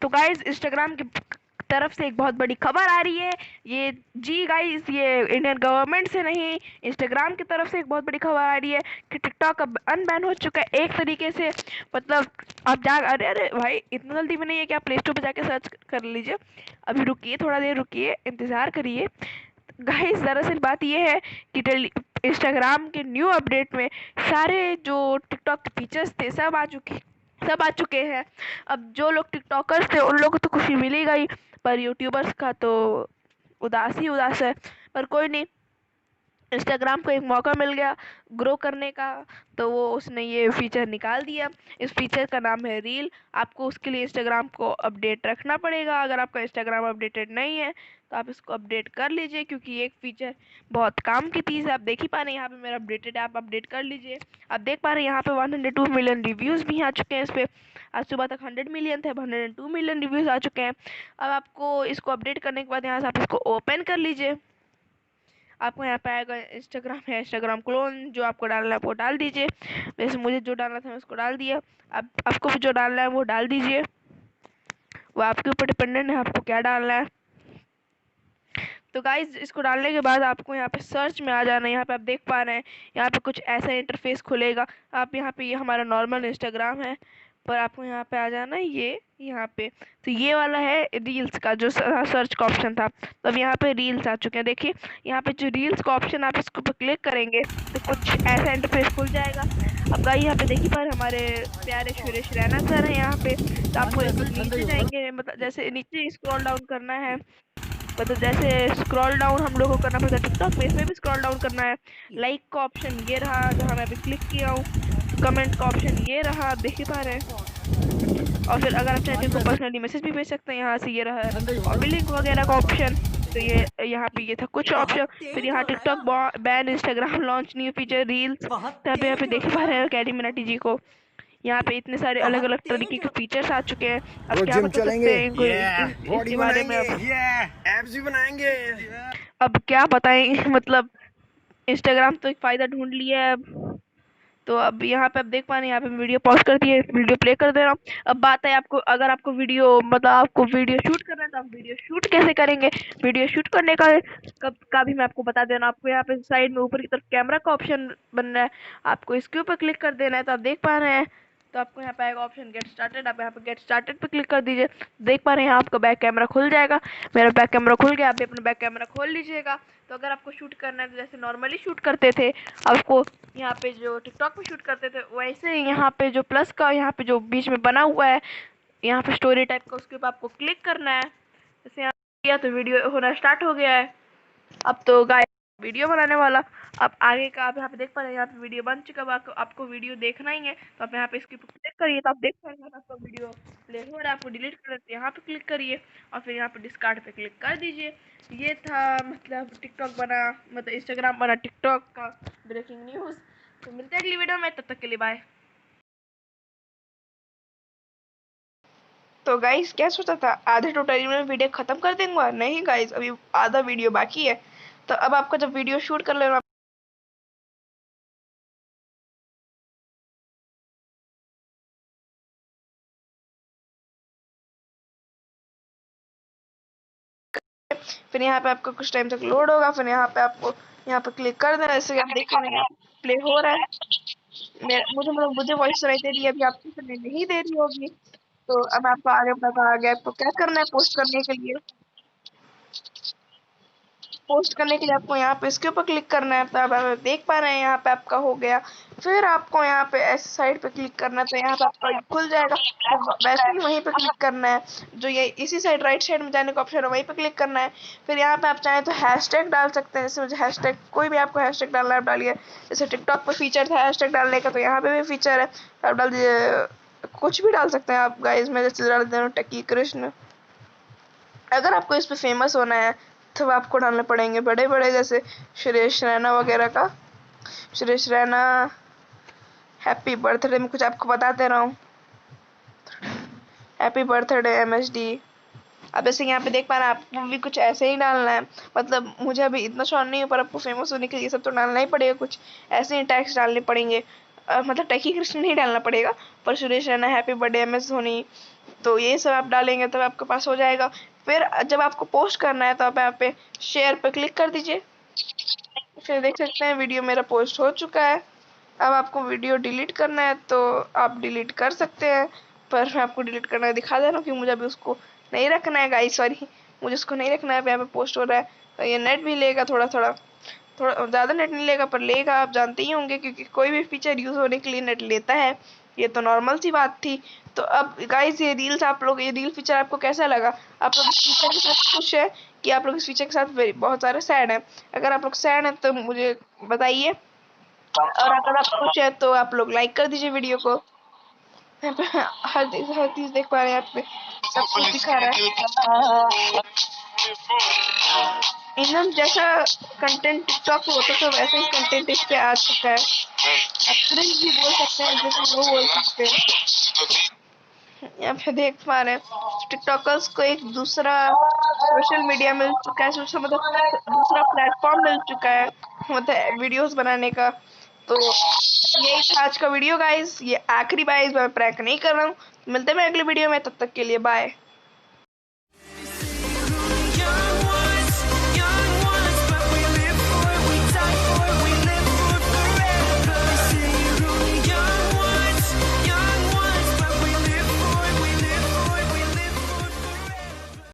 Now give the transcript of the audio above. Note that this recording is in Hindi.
तो गाइज इंस्टाग्राम की तरफ से एक बहुत बड़ी खबर आ रही है। ये जी गाइस, ये इंडियन गवर्नमेंट से नहीं, इंस्टाग्राम की तरफ से एक बहुत बड़ी खबर आ रही है कि टिकटॉक अब अनबैन हो चुका है एक तरीके से। मतलब आप जा, अरे अरे भाई इतना जल्दी में नहीं है कि आप प्ले स्टोर पर जाके सर्च कर लीजिए। अभी रुकिए, थोड़ा देर रुकिए, इंतज़ार करिए। गाइस दरअसल बात ये है कि इंस्टाग्राम के न्यू अपडेट में सारे जो टिकटॉक के फीचर्स थे सब आ चुके हैं। अब जो लोग टिकटॉकर्स थे उन लोगों को तो खुशी मिली गई, पर यूट्यूबर्स का तो उदास ही उदास है। पर कोई नहीं, इंस्टाग्राम को एक मौका मिल गया ग्रो करने का, तो वो उसने ये फीचर निकाल दिया। इस फीचर का नाम है रील। आपको उसके लिए इंस्टाग्राम को अपडेट रखना पड़ेगा। अगर आपका इंस्टाग्राम अपडेटेड नहीं है तो आप इसको अपडेट कर लीजिए, क्योंकि ये एक फीचर बहुत काम की चीज़ है। आप देख ही पा रहे हैं यहाँ पे मेरा अपडेटेड है, आप अपडेट कर लीजिए। आप देख पा रहे हैं यहाँ पे 102 मिलियन रिव्यूज़ भी आ चुके हैं इस पर। आज सुबह तक 100 मिलियन थे, अब 102 मिलियन रिव्यूज़ आ चुके हैं। अब आपको इसको अपडेट करने के बाद यहाँ से आप इसको ओपन कर लीजिए। आपको यहाँ पे आएगा इंस्टाग्राम है, इंस्टाग्राम क्लोन, जो आपको डालना है वो डाल दीजिए। वैसे मुझे जो डालना था मैं उसको डाल दिया। अब आपको भी जो डालना है वो डाल दीजिए। वो आपके ऊपर डिपेंडेंट है आपको क्या डालना है। तो गाइज इसको डालने के बाद आपको यहाँ पे सर्च में आ जाना है। यहाँ पे आप देख पा रहे हैं यहाँ पे कुछ ऐसा इंटरफेस खुलेगा। आप यहाँ पे, ये हमारा नॉर्मल इंस्टाग्राम है, पर आपको यहाँ पे आ जाना है ये यहाँ पे। तो ये वाला है रील्स का जो सर्च का ऑप्शन था। तो अब यहाँ पे रील्स आ चुके हैं। देखिए यहाँ पे जो रील्स का ऑप्शन, आप इसके ऊपर क्लिक करेंगे तो कुछ ऐसा इंटरफेस खुल जाएगा। अब गाइस यहाँ पे देखिए पर हमारे प्यारे सुरेश रैना सर हैं यहाँ पे। तो आपको नीचे जाएंगे, मतलब जैसे नीचे स्क्रॉल डाउन करना है, मतलब जैसे स्क्रॉल डाउन हम लोग को करना पड़ता है टिकटॉक में, इसमें भी स्क्रॉल डाउन करना है। लाइक का ऑप्शन ये रहा जहाँ मैं अभी क्लिक किया हूँ। कमेंट का ऑप्शन ये रहा, आप देख ही पा रहे हैं। और फिर अगर आप चाहते हैं तो पर्सनली मैसेज भी भेज सकते हैं। यहाँ से ये रहा कॉपी लिंक वगैरह का ऑप्शन। तो ये यहाँ पे ये था कुछ ऑप्शन। फिर यहाँ TikTok ban, Instagram launch new feature reels. तो यहाँ पे देख पा रहे हैं कैडी मिनाटी जी को। यहाँ पे इतने सारे अलग अलग तरीके के फीचर्स आ चुके हैं। अब क्या बता सकते हैं इनको इसके बारे में। अब एप्स भी बनाएंगे। अब क्या बताएं मतलब इंस्टाग्राम तो एक फ़ायदा ढूंढ लिया है अब। तो अब यहाँ पे आप देख पा रहे हैं, यहाँ पे वीडियो पॉज कर दिए, वीडियो प्ले कर दे रहा हूँ। अब बात है आपको, अगर आपको वीडियो, मतलब आपको वीडियो शूट करना है तो आप वीडियो शूट कैसे करेंगे। वीडियो शूट करने का का भी मैं आपको बता दे रहा हूँ। आपको यहाँ पे साइड में ऊपर की तरफ कैमरा का ऑप्शन बन रहा है, आपको इसके ऊपर क्लिक कर देना है। तो आप देख पा रहे हैं, तो आपको यहाँ पे आएगा ऑप्शन गेट स्टार्टेड। आप यहाँ पे गेट स्टार्टेड पे क्लिक कर दीजिए। देख पा रहे हैं आपका बैक कैमरा खुल जाएगा। मेरा बैक कैमरा खुल गया, आप भी अपना बैक कैमरा खोल लीजिएगा। तो अगर आपको शूट करना है तो जैसे नॉर्मली शूट करते थे आपको यहाँ पे जो टिकटॉक पे शूट करते थे, वैसे ही यहाँ पे जो प्लस का यहाँ पे जो बीच में बना हुआ है यहाँ पे स्टोरी टाइप का, उसके ऊपर आपको क्लिक करना है। जैसे यहाँ किया तो वीडियो होना स्टार्ट हो गया है। अब तो गाय वीडियो बनाने वाला। अब आगे का आप यहाँ पे देख पा रहे हैं, यहाँ पे वीडियो बन चुका है। आपको वीडियो देखना ही है तो आप यहाँ पे इसके ऊपर क्लिक करिए। तो आप देख पा रहे हैं आपका वीडियो प्ले हो रहा है। आपको डिलीट करना है तो यहाँ पे क्लिक करिए और फिर यहाँ पे डिस्कार्ड पे क्लिक कर दीजिए। ये था मतलब टिकटॉक बना, मतलब इंस्टाग्राम बना टिकटॉक का ब्रेकिंग न्यूज़। तो मिलते हैं अगली वीडियो में, तब तक के लिए बाय। तो गाइस क्या सोचा था आधे ट्यूटोरियल में वीडियो खत्म कर देंगे? नहीं गाइस, अभी आधा वीडियो बाकी है। तो अब आपको जब वीडियो शूट कर लेना, फिर यहाँ पे आपको कुछ टाइम तक लोड होगा। फिर यहाँ पे आपको यहाँ पे क्लिक कर देना। जैसे आप देख रहे हैं प्ले हो रहा है। मुझे वॉइस सुनाई दे रही है, अभी आपको सुनाई नहीं दे रही होगी। तो अब आपको आगे पता आ गया आपको क्या करना है पोस्ट करने के लिए। पोस्ट करने के लिए आपको यहाँ पे इसके ऊपर क्लिक करना है। तो अब आप देख पा रहे हैं यहाँ पे आपका हो गया। फिर आपको यहाँ पे ऐसे साइड पे क्लिक करना है तो यहाँ पे आपका खुल जाएगा। तो वैसे ही वहीं पे क्लिक करना है, जो ये इसी साइड राइट साइड में जाने का ऑप्शन है वहीं पे क्लिक करना है। फिर यहाँ पे आप चाहें तो हैशटैग डाल सकते हैं। जैसे मुझे हैशटैग, कोई भी आपको हैशटैग डालना है आप डालिए। जैसे टिकटॉक पे फीचर था हैशटैग डालने का, तो यहाँ पे भी फीचर है, आप डाल दीजिए। कुछ भी डाल सकते हैं आप गाइज। मैं जैसे डाल दे रहा हूँ TechyKrishn। अगर आपको इस पे फेमस होना है तो आपको डालने पड़ेंगे बड़े बड़े, जैसे सुरेश रैना वगैरह का। सुरेश रैना हैप्पी बर्थडे में कुछ आपको बता दे रहा हूँ, हैप्पी बर्थडे MSD। अब जैसे यहाँ पे देख पा रहे हैं आपको भी कुछ ऐसे ही डालना है। मतलब मुझे अभी इतना शौक नहीं है, पर आपको फेमस होने के लिए ये सब तो डालना ही पड़ेगा। कुछ ऐसे ही टैग्स डालने पड़ेंगे। मतलब टेकी कृष्ण नहीं डालना पड़ेगा, पर Suresh Raina happy birthday MS Dhoni, तो ये सब आप डालेंगे तब आपके पास हो जाएगा। फिर जब आपको पोस्ट करना है तो आप यहाँ पे शेयर पे क्लिक कर दीजिए। फिर देख सकते हैं वीडियो मेरा पोस्ट हो चुका है। अब आपको वीडियो डिलीट करना है तो आप डिलीट कर सकते हैं, पर मैं आपको डिलीट करना दिखा दे रहा हूँ कि मुझे अभी उसको नहीं रखना है गाइस, सॉरी, मुझे उसको नहीं रखना है। यहाँ पे पोस्ट हो रहा है तो ये नेट भी लेगा थोड़ा थोड़ा, थोड़ा ज़्यादा नेट नहीं लेगा पर लेगा, आप जानते ही होंगे क्योंकि कोई भी फीचर यूज़ होने के लिए नेट लेता है, ये तो नॉर्मल सी बात थी। तो अब गाइस ये रील्स, आप लोग ये रील फीचर आपको कैसा लगा? आप लोग इस फीचर के साथ खुश है कि आप लोग इस फीचर के साथ बहुत सारे सैड हैं? अगर आप लोग सैड हैं तो मुझे बताइए, और अगर आप खुश है तो आप लोग लाइक कर दीजिए वीडियो को। यहाँ पे हर चीज देख पा रहे हैं, यहाँ पे सब कुछ दिखा रहा है। इनम जैसा कंटेंट टिकटॉक पे होता तो वैसा ही कंटेंट इस पे आ चुका है। आप क्रिंज भी बोल सकते हैं, जैसे वो बोल सकते हैं। यहाँ पे देख पा रहे हैं टिकटॉकर्स को एक दूसरा सोशल मीडिया मिल चुका है, सोशल मतलब दूसरा प्लेटफॉर्म मिल चुका है मतलब वीडियोस बनाने का। तो यही था आज का वीडियो गाइस, ये आखिरी बार इस बार प्रैंक नहीं कर रहा हूँ। मिलते हैं अगले वीडियो में, तब तक के लिए बाय।